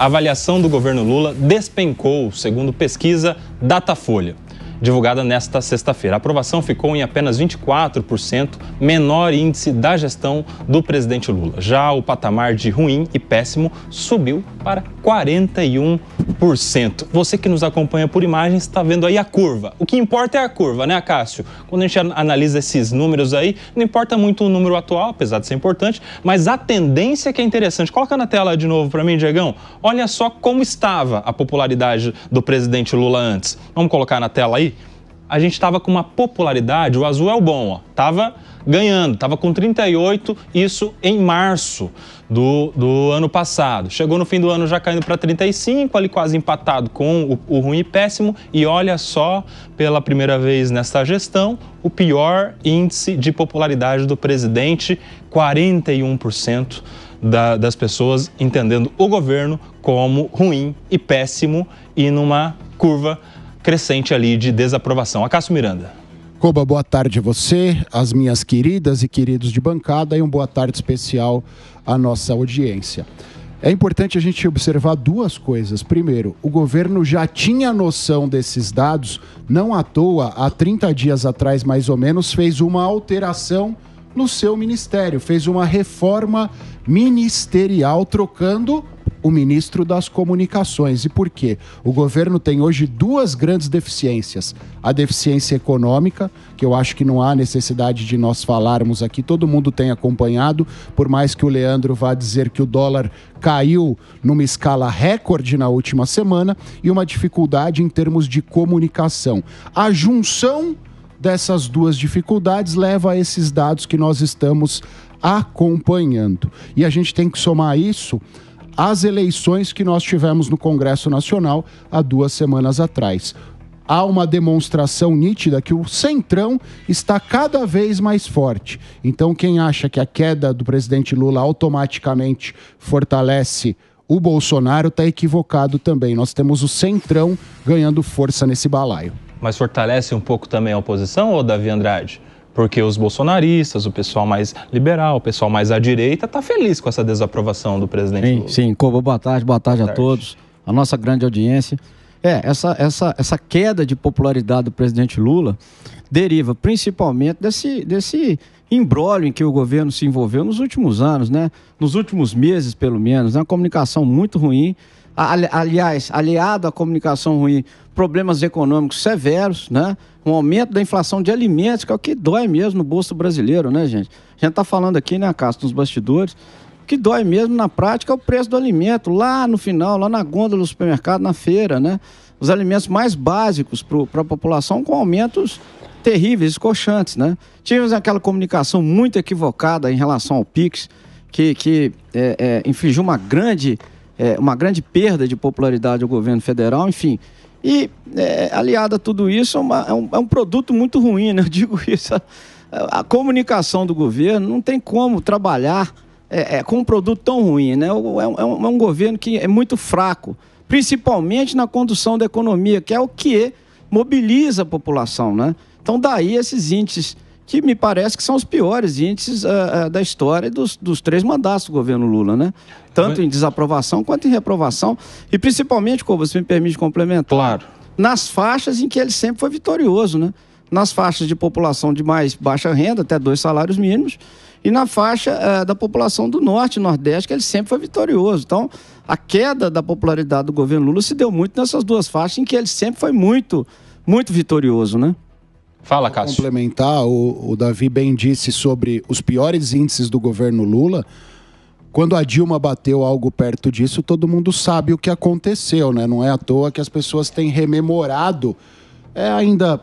A avaliação do governo Lula despencou, segundo pesquisa Datafolha, divulgada nesta sexta-feira. A aprovação ficou em apenas 24%, menor índice da gestão do presidente Lula. Já o patamar de ruim e péssimo subiu para 41%. Você que nos acompanha por imagens está vendo aí a curva. O que importa é a curva, né, Cássio? Quando a gente analisa esses números aí, não importa muito o número atual, apesar de ser importante, mas a tendência que é interessante. Coloca na tela de novo para mim, Diegão. Olha só como estava a popularidade do presidente Lula antes. Vamos colocar na tela aí? A gente estava com uma popularidade, o azul é o bom, ó, estava ganhando, estava com 38%, isso em março do ano passado. Chegou no fim do ano já caindo para 35%, ali quase empatado com o ruim e péssimo, e olha só, pela primeira vez nesta gestão, o pior índice de popularidade do presidente, 41% das pessoas entendendo o governo como ruim e péssimo e numa curva crescente ali de desaprovação. Acácio Miranda. Koba, boa tarde a você, as minhas queridas e queridos de bancada e boa tarde especial à nossa audiência. É importante a gente observar duas coisas. Primeiro, o governo já tinha noção desses dados, não à toa, há 30 dias atrás mais ou menos, fez uma alteração no seu ministério, fez uma reforma ministerial trocando o ministro das Comunicações. E por quê? O governo tem hoje duas grandes deficiências. A deficiência econômica, que eu acho que não há necessidade de nós falarmos aqui, todo mundo tem acompanhado, por mais que o Leandro vá dizer que o dólar caiu numa escala recorde na última semana, e uma dificuldade em termos de comunicação. A junção dessas duas dificuldades leva a esses dados que nós estamos acompanhando. E a gente tem que somar isso às eleições que nós tivemos no Congresso Nacional há 2 semanas atrás. Há uma demonstração nítida que o Centrão está cada vez mais forte. Então, quem acha que a queda do presidente Lula automaticamente fortalece o Bolsonaro está equivocado também. Nós temos o Centrão ganhando força nesse balaio. Mas fortalece um pouco também a oposição, ou Davi Andrade? Porque os bolsonaristas, o pessoal mais liberal, o pessoal mais à direita, está feliz com essa desaprovação do presidente Lula. Sim, Koba, boa tarde a todos, a nossa grande audiência. Essa queda de popularidade do presidente Lula deriva principalmente desse imbróglio em que o governo se envolveu nos últimos anos, né? Nos últimos meses, pelo menos, uma comunicação muito ruim. Aliás, aliado à comunicação ruim, problemas econômicos severos, né? Um aumento da inflação de alimentos, que é o que dói mesmo no bolso brasileiro, né, gente? A gente está falando aqui, né, Cássio, nos bastidores, o que dói mesmo na prática é o preço do alimento, lá no final, lá na gôndola do supermercado, na feira, né? Os alimentos mais básicos para a população com aumentos terríveis, escochantes, né? Tivemos aquela comunicação muito equivocada em relação ao PIX, que infligiu uma grande perda de popularidade ao governo federal, enfim. E, aliado a tudo isso, é um produto muito ruim, né? Eu digo isso. A comunicação do governo não tem como trabalhar com um produto tão ruim, né? É um governo que é muito fraco, principalmente na condução da economia, que é o que mobiliza a população, né? Então, daí esses índices que me parece que são os piores índices da história dos 3 mandatos do governo Lula, né? Tanto em desaprovação quanto em reprovação. E principalmente, como você me permite complementar, claro, nas faixas em que ele sempre foi vitorioso, né? Nas faixas de população de mais baixa renda, até 2 salários mínimos, e na faixa da população do Norte e Nordeste, que ele sempre foi vitorioso. Então, a queda da popularidade do governo Lula se deu muito nessas 2 faixas em que ele sempre foi muito, muito vitorioso, né? Fala, Cássio. Complementar, o Davi bem disse sobre os piores índices do governo Lula. Quando a Dilma bateu algo perto disso, todo mundo sabe o que aconteceu, né? Não é à toa que as pessoas têm rememorado, ainda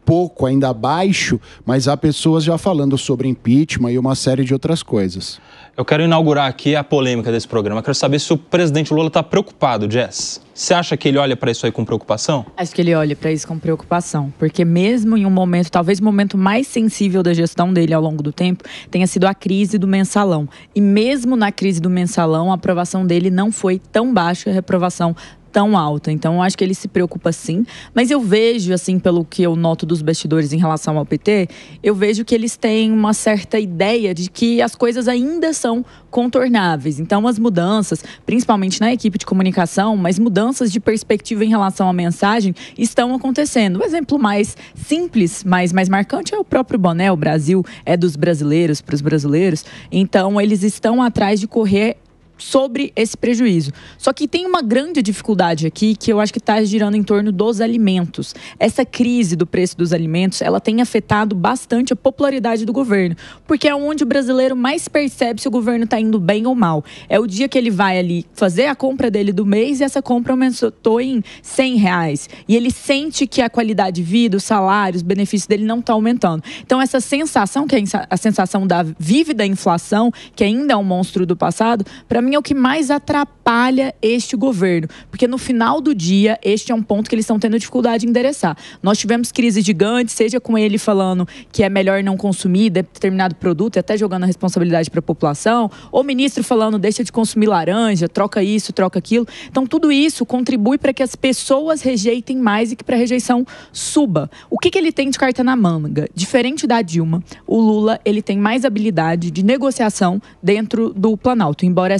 pouco, ainda baixo, mas há pessoas já falando sobre impeachment e uma série de outras coisas. Eu quero inaugurar aqui a polêmica desse programa. Eu quero saber se o presidente Lula está preocupado, Jess. Você acha que ele olha para isso aí com preocupação? Acho que ele olha para isso com preocupação, porque mesmo em um momento, talvez o momento mais sensível da gestão dele ao longo do tempo, tenha sido a crise do mensalão. E mesmo na crise do mensalão, a aprovação dele não foi tão baixa, a reprovação tão alta. Então, eu acho que ele se preocupa sim. Mas eu vejo, assim, pelo que eu noto dos bastidores em relação ao PT, eu vejo que eles têm uma certa ideia de que as coisas ainda são contornáveis. Então, as mudanças, principalmente na equipe de comunicação, mas mudanças de perspectiva em relação à mensagem estão acontecendo. O exemplo mais simples, mais marcante é o próprio boné. O Brasil é dos brasileiros para os brasileiros. Então, eles estão atrás de correr sobre esse prejuízo. Só que tem uma grande dificuldade aqui que eu acho que está girando em torno dos alimentos. Essa crise do preço dos alimentos, ela tem afetado bastante a popularidade do governo, porque é onde o brasileiro mais percebe se o governo está indo bem ou mal. É o dia que ele vai ali fazer a compra dele do mês e essa compra aumentou em R$100. E ele sente que a qualidade de vida, o salário, os benefícios dele não estão aumentando. Então essa sensação, que é a sensação da vívida inflação, que ainda é um monstro do passado, para mim é o que mais atrapalha este governo, porque no final do dia, este é um ponto que eles estão tendo dificuldade em endereçar. Nós tivemos crises gigantes, seja com ele falando que é melhor não consumir determinado produto e até jogando a responsabilidade para a população, ou o ministro falando deixa de consumir laranja, troca isso, troca aquilo. Então tudo isso contribui para que as pessoas rejeitem mais e que para a rejeição suba. O que ele tem de carta na manga? Diferente da Dilma, o Lula ele tem mais habilidade de negociação dentro do Planalto, embora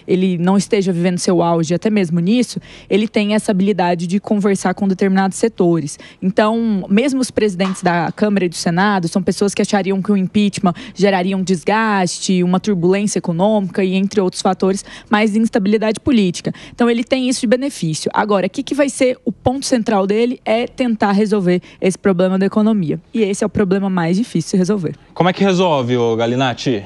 ele não esteja vivendo seu auge até mesmo nisso, ele tem essa habilidade de conversar com determinados setores. Então, mesmo os presidentes da Câmara e do Senado são pessoas que achariam que o impeachment geraria um desgaste, uma turbulência econômica e, entre outros fatores, mais instabilidade política. Então, ele tem isso de benefício. Agora, o que vai ser o ponto central dele é tentar resolver esse problema da economia. E esse é o problema mais difícil de resolver. Como é que resolve, ô Galinatti?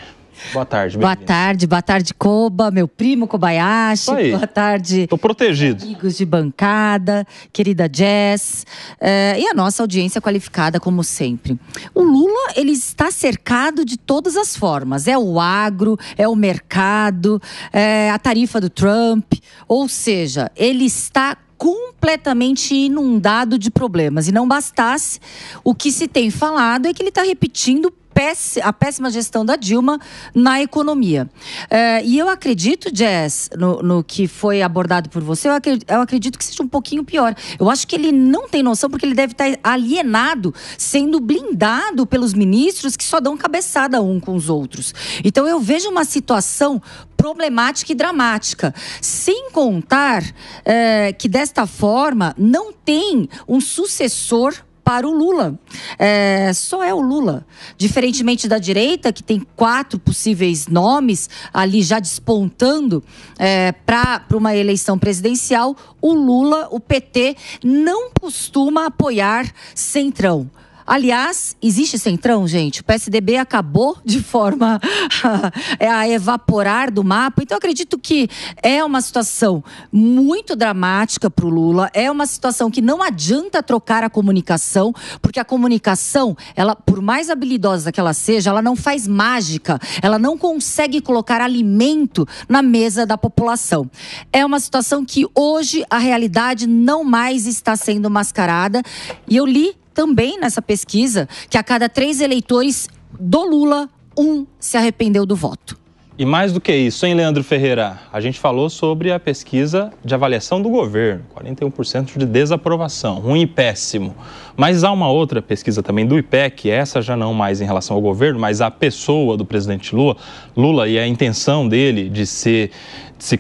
Boa tarde. Boa tarde, Koba, meu primo Kobayashi. Boa tarde. Tô protegido. Amigos de bancada, querida Jess, e a nossa audiência qualificada, como sempre. O Lula, ele está cercado de todas as formas. É o agro, é o mercado, é a tarifa do Trump. Ou seja, ele está completamente inundado de problemas. E não bastasse, o que se tem falado é que ele está repetindo a péssima gestão da Dilma na economia. E eu acredito, Jess, no que foi abordado por você, eu acredito que seja um pouquinho pior. Eu acho que ele não tem noção, porque ele deve estar alienado, sendo blindado pelos ministros que só dão cabeçada um com os outros. Então eu vejo uma situação problemática e dramática. Sem contar que desta forma não tem um sucessor para o Lula. Só é o Lula. Diferentemente da direita, que tem 4 possíveis nomes ali já despontando para uma eleição presidencial, o Lula, o PT, não costuma apoiar centrão. Aliás, existe centrão, gente? O PSDB acabou de forma a evaporar do mapa. Então, eu acredito que é uma situação muito dramática para o Lula. É uma situação que não adianta trocar a comunicação, porque a comunicação, ela, por mais habilidosa que ela seja, ela não faz mágica. Ela não consegue colocar alimento na mesa da população. É uma situação que hoje a realidade não mais está sendo mascarada. E eu li também nessa pesquisa que a cada 3 eleitores do Lula, 1 se arrependeu do voto. E mais do que isso, hein, Leandro Ferreira? A gente falou sobre a pesquisa de avaliação do governo, 41% de desaprovação, ruim e péssimo. Mas há uma outra pesquisa também do IPEC, essa já não mais em relação ao governo, mas à pessoa do presidente Lula e a intenção dele de se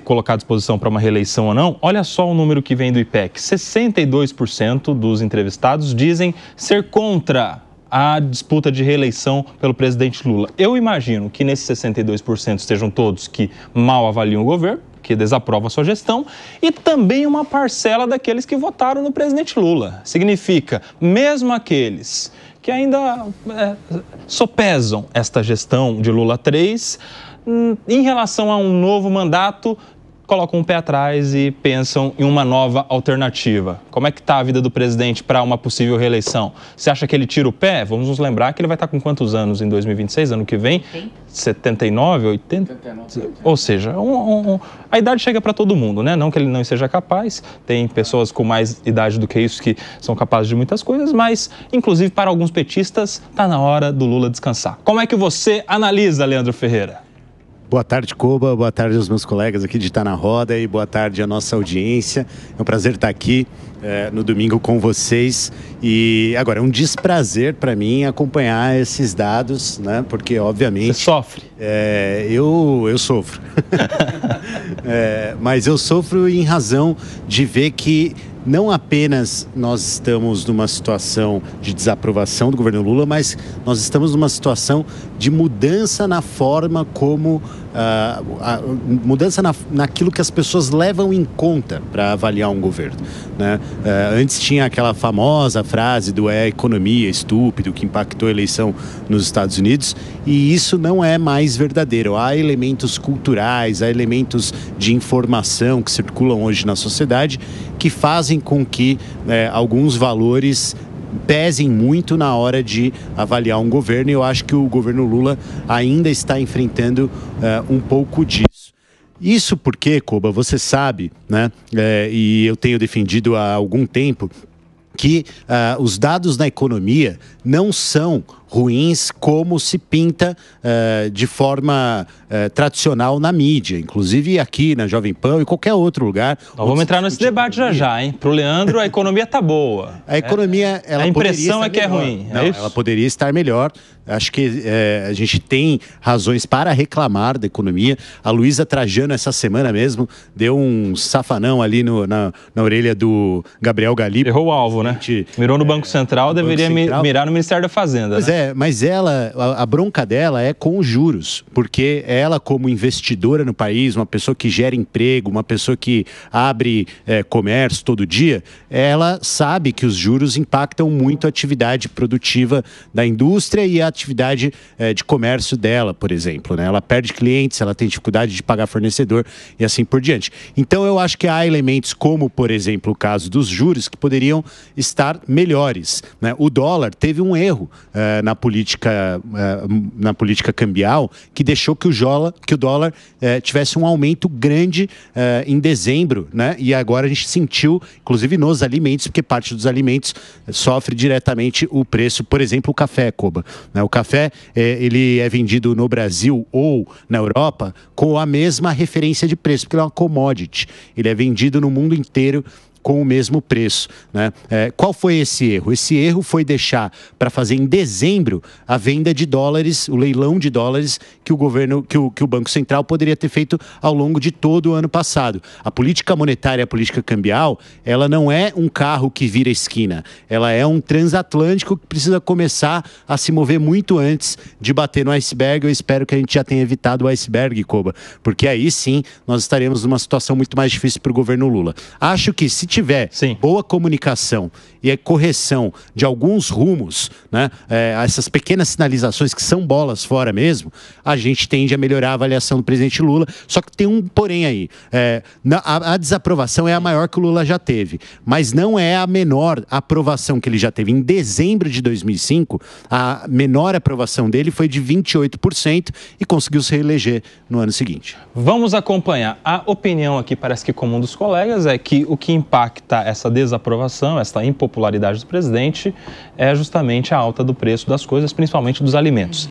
colocar à disposição para uma reeleição ou não. Olha só o número que vem do IPEC, 62% dos entrevistados dizem ser contra a disputa de reeleição pelo presidente Lula. Eu imagino que nesses 62% estejam todos que mal avaliam o governo, que desaprovam a sua gestão, e também uma parcela daqueles que votaram no presidente Lula. Significa, mesmo aqueles que ainda sopesam esta gestão de Lula 3, em relação a um novo mandato, colocam um pé atrás e pensam em uma nova alternativa. Como é que está a vida do presidente para uma possível reeleição? Você acha que ele tira o pé? Vamos nos lembrar que ele vai estar com quantos anos em 2026, ano que vem? 79, 80? 79. Ou seja, a idade chega para todo mundo, né? Não que ele não seja capaz, tem pessoas com mais idade do que isso que são capazes de muitas coisas, mas, inclusive, para alguns petistas, está na hora do Lula descansar. Como é que você analisa, Leandro Ferreira? Boa tarde, Koba. Boa tarde aos meus colegas aqui de Tá na Roda e boa tarde à nossa audiência. É um prazer estar aqui no domingo com vocês. E agora, é um desprazer para mim acompanhar esses dados, né? Porque, obviamente... Você sofre? Eu sofro. Mas eu sofro em razão de ver que não apenas nós estamos numa situação de desaprovação do governo Lula, mas nós estamos numa situação de mudança na forma como... mudança naquilo que as pessoas levam em conta para avaliar um governo, né? Antes tinha aquela famosa frase do economia estúpido que impactou a eleição nos Estados Unidos, e isso não é mais verdadeiro. Há elementos culturais, há elementos de informação que circulam hoje na sociedade que fazem com que alguns valores pesem muito na hora de avaliar um governo, e eu acho que o governo Lula ainda está enfrentando um pouco disso. Isso porque, Koba, você sabe, né, e eu tenho defendido há algum tempo, que os dados na economia não são ruins como se pinta de forma tradicional na mídia, inclusive aqui na Jovem Pan e qualquer outro lugar. Nós vamos entrar nesse debate já, hein? Pro Leandro, a economia tá boa. A economia, ela a impressão é que melhor. É ruim. Não, ela poderia estar melhor. Acho que a gente tem razões para reclamar da economia. A Luísa Trajano, essa semana mesmo, deu um safanão ali na orelha do Gabriel Galípolo. Errou o alvo, né? Mirou no Banco Central, deveria mirar no Ministério da Fazenda. Pois né? Mas ela, a bronca dela é com os juros, porque ela, como investidora no país, uma pessoa que gera emprego, uma pessoa que abre comércio todo dia, ela sabe que os juros impactam muito a atividade produtiva da indústria e a atividade de comércio dela, por exemplo, né? Ela perde clientes, ela tem dificuldade de pagar fornecedor e assim por diante. Então eu acho que há elementos como, por exemplo, o caso dos juros, que poderiam estar melhores, né? O dólar teve um erro na política cambial, que deixou que o dólar tivesse um aumento grande em dezembro, né? E agora a gente sentiu, inclusive nos alimentos, porque parte dos alimentos sofre diretamente o preço, por exemplo, o café, Koba, né? O café, ele é vendido no Brasil ou na Europa com a mesma referência de preço, porque ele é uma commodity. Ele é vendido no mundo inteiro com o mesmo preço, né? Qual foi esse erro? Esse erro foi deixar para fazer em dezembro a venda de dólares, o leilão de dólares que o governo, que o Banco Central poderia ter feito ao longo de todo o ano passado. A política monetária, a política cambial, ela não é um carro que vira esquina, ela é um transatlântico que precisa começar a se mover muito antes de bater no iceberg. Eu espero que a gente já tenha evitado o iceberg, Koba, porque aí sim nós estaremos numa situação muito mais difícil para o governo Lula. Acho que se tiver boa comunicação e a correção de alguns rumos, né, essas pequenas sinalizações que são bolas fora mesmo, a gente tende a melhorar a avaliação do presidente Lula. Só que tem um porém aí. A desaprovação é a maior que o Lula já teve, mas não é a menor aprovação que ele já teve. Em dezembro de 2005, a menor aprovação dele foi de 28% e conseguiu se reeleger no ano seguinte. Vamos acompanhar. A opinião aqui, parece que comum dos colegas, é que o que impacta essa desaprovação, essa impopularidade do presidente, é justamente a alta do preço das coisas, principalmente dos alimentos.